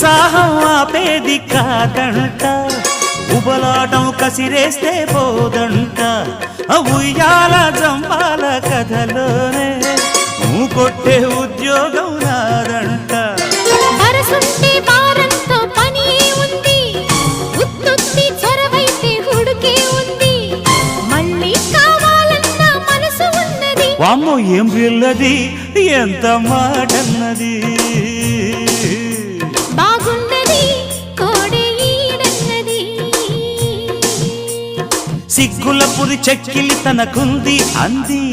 ఉత్సాహం ఆపేది కాదంట, ఉబలాటం కసిరేస్తే పోదంట. ఉయ్యాల జంపాల కథలోనే కొట్టే ఉద్యోగం నాదంట. వరసుంటే వారంతో పని ఉంది, ఉత్తుత్తి చొరవైతే హుడుకే ఉంది. మళ్ళీ కావాలన్న మనసు ఉన్నది. వామ్మో ఏం పిల్లది, ఎంత మాటన్నది. బాగున్నది కోడే ఈడన్నది. సిగ్గుల పురి చెక్కిలి తనకుంది అంది.